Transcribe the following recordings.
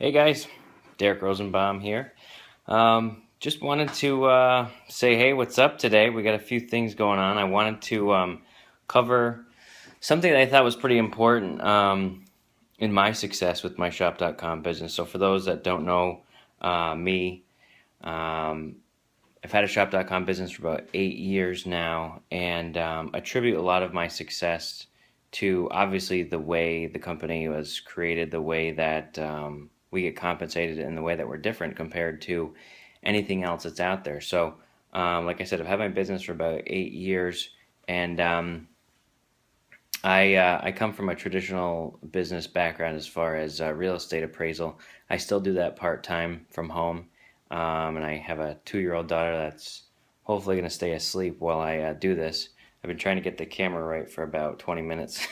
Hey guys, Derek Rosenbaum here. Just wanted to say, hey, what's up today? We got a few things going on. I wanted to cover something that I thought was pretty important in my success with my shop.com business. So for those that don't know me, I've had a shop.com business for about 8 years now, and attribute a lot of my success to obviously the way the company was created, the way that we get compensated, and the way that we're different compared to anything else that's out there. So, like I said, I've had my business for about 8 years, and I come from a traditional business background as far as real estate appraisal. I still do that part-time from home, and I have a 2-year-old daughter that's hopefully going to stay asleep while I do this. I've been trying to get the camera right for about 20 minutes.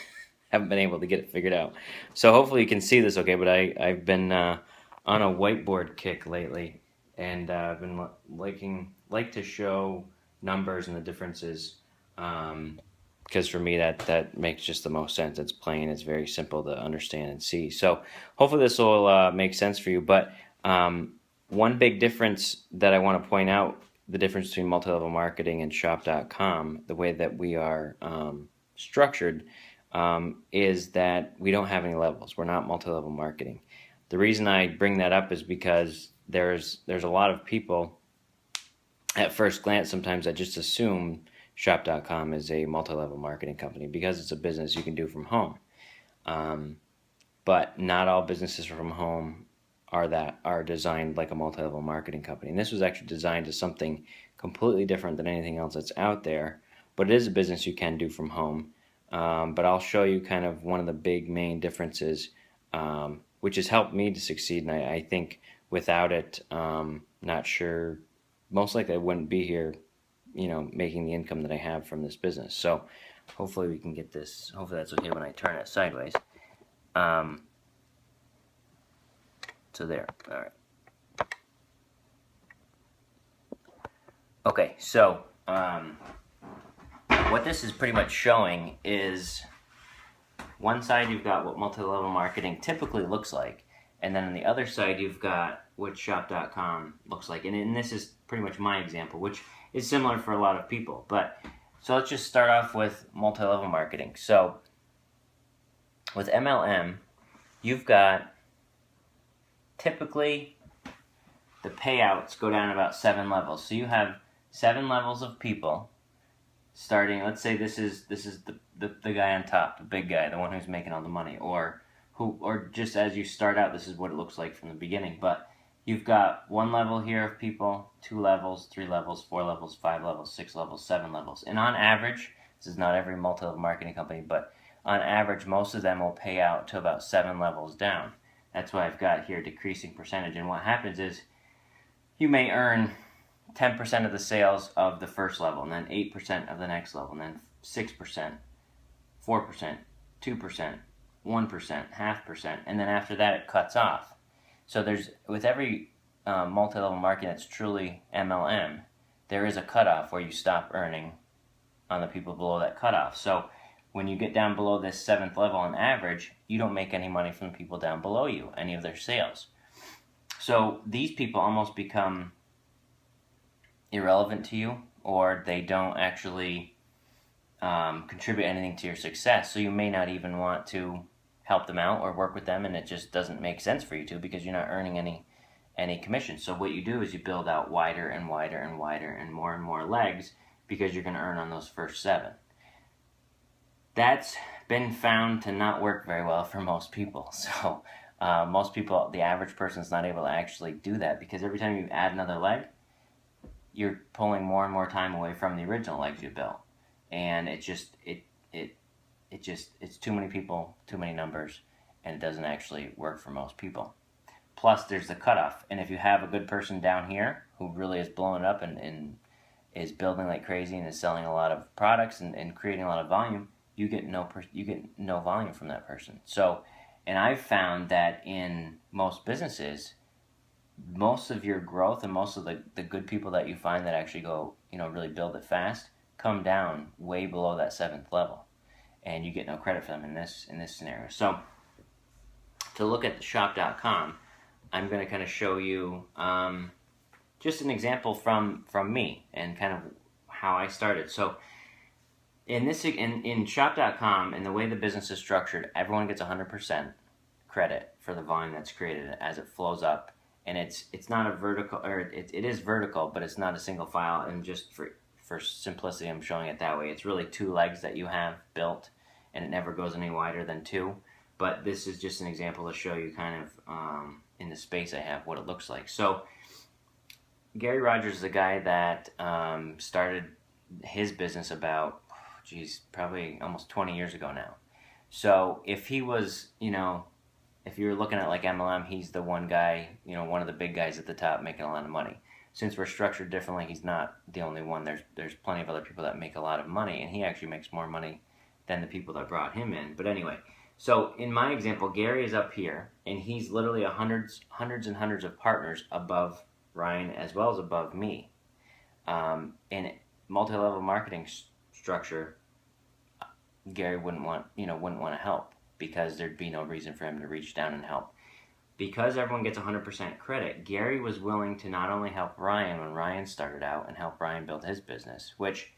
Haven't been able to get it figured out. So hopefully you can see this okay, but I've been on a whiteboard kick lately, and I've been like to show numbers and the differences. Because for me that makes just the most sense. It's plain, it's very simple to understand and see. So hopefully this will make sense for you. But one big difference that I want to point out, the difference between multi-level marketing and shop.com, the way that we are structured, is that we don't have any levels. We're not multi-level marketing. The reason I bring that up is because there's a lot of people at first glance sometimes that just assume shop.com is a multi-level marketing company because it's a business you can do from home. But not all businesses from home are designed like a multi-level marketing company. And this was actually designed as something completely different than anything else that's out there. But it is a business you can do from home. But I'll show you kind of one of the big main differences, which has helped me to succeed. And I think without it, not sure, most likely I wouldn't be here, making the income that I have from this business. So hopefully we can get this, hopefully that's okay when I turn it sideways. So there, all right. Okay, so what this is pretty much showing is one side you've got what multi-level marketing typically looks like, and then on the other side you've got what shop.com looks like. And this is pretty much my example, which is similar for a lot of people. But so let's just start off with multi-level marketing. So with MLM, you've got typically the payouts go down about 7 levels. So you have 7 levels of people starting. Let's say this is the guy on top, the big guy, the one who's making all the money, or just as you start out, this is what it looks like from the beginning. But you've got 1 level here of people, 2 levels, 3 levels, 4 levels, 5 levels, 6 levels, 7 levels. And on average, this is not every multi-level marketing company, but on average, most of them will pay out to about 7 levels down. That's why I've got here decreasing percentage. And what happens is you may earn 10% of the sales of the first level, and then 8% of the next level, and then 6%, 4%, 2%, 1%, 0.5%, and then after that it cuts off. So with every multi-level marketing that's truly MLM, there is a cutoff where you stop earning on the people below that cutoff. So when you get down below this 7th level on average, you don't make any money from the people down below you, any of their sales. So these people almost become irrelevant to you, or they don't actually contribute anything to your success. So you may not even want to help them out or work with them, and it just doesn't make sense for you to, because you're not earning any commission. So what you do is you build out wider and wider and wider and more legs, because you're going to earn on those first 7. That's been found to not work very well for most people. So most people, the average person, is not able to actually do that, because every time you add another leg, you're pulling more and more time away from the original legs you built. And it's too many people, too many numbers, and it doesn't actually work for most people. Plus there's the cutoff. And if you have a good person down here who really is blowing up and is building like crazy and is selling a lot of products and creating a lot of volume, you get no volume from that person. So, and I've found that in most businesses, most of your growth and most of the good people that you find that actually go, really build it fast, come down way below that 7th level, and you get no credit for them in this scenario. So to look at the shop.com, I'm going to kind of show you just an example from me and kind of how I started. So in shop.com, and the way the business is structured, everyone gets 100% credit for the volume that's created as it flows up. And it's not a vertical, or it is vertical, but it's not a single file. And just for simplicity, I'm showing it that way. It's really 2 legs that you have built, and it never goes any wider than 2. But this is just an example to show you kind of in the space I have what it looks like. So Gary Rogers is a guy that started his business about, probably almost 20 years ago now. So if he was, if you were looking at like MLM, he's the one guy, one of the big guys at the top making a lot of money. Since we're structured differently, he's not the only one. There's plenty of other people that make a lot of money, and he actually makes more money than the people that brought him in. But anyway, so in my example, Gary is up here, and he's literally hundreds and hundreds of partners above Ryan as well as above me. In multi-level marketing structure, Gary wouldn't want to help, because there'd be no reason for him to reach down and help. Because everyone gets 100% credit, Gary was willing to not only help Ryan when Ryan started out and help Ryan build his business, which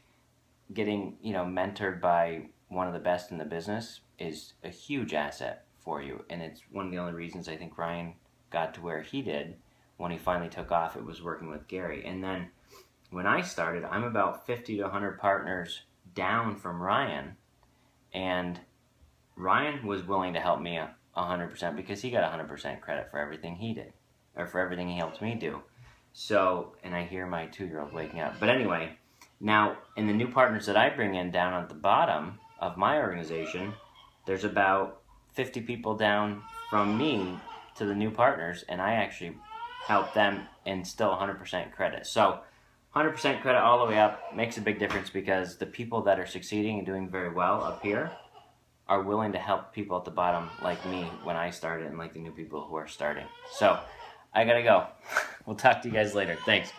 getting, mentored by one of the best in the business is a huge asset for you. And it's one of the only reasons I think Ryan got to where he did when he finally took off. It was working with Gary. And then when I started, I'm about 50 to 100 partners down from Ryan, and Ryan was willing to help me 100% because he got 100% credit for everything he did, or for everything he helped me do. So, and I hear my 2-year-old waking up. But anyway, now in the new partners that I bring in down at the bottom of my organization, there's about 50 people down from me to the new partners, and I actually help them, and still 100% credit. So 100% credit all the way up makes a big difference, because the people that are succeeding and doing very well up here are willing to help people at the bottom like me when I started, and like the new people who are starting. So I gotta go. We'll talk to you guys later. Thanks.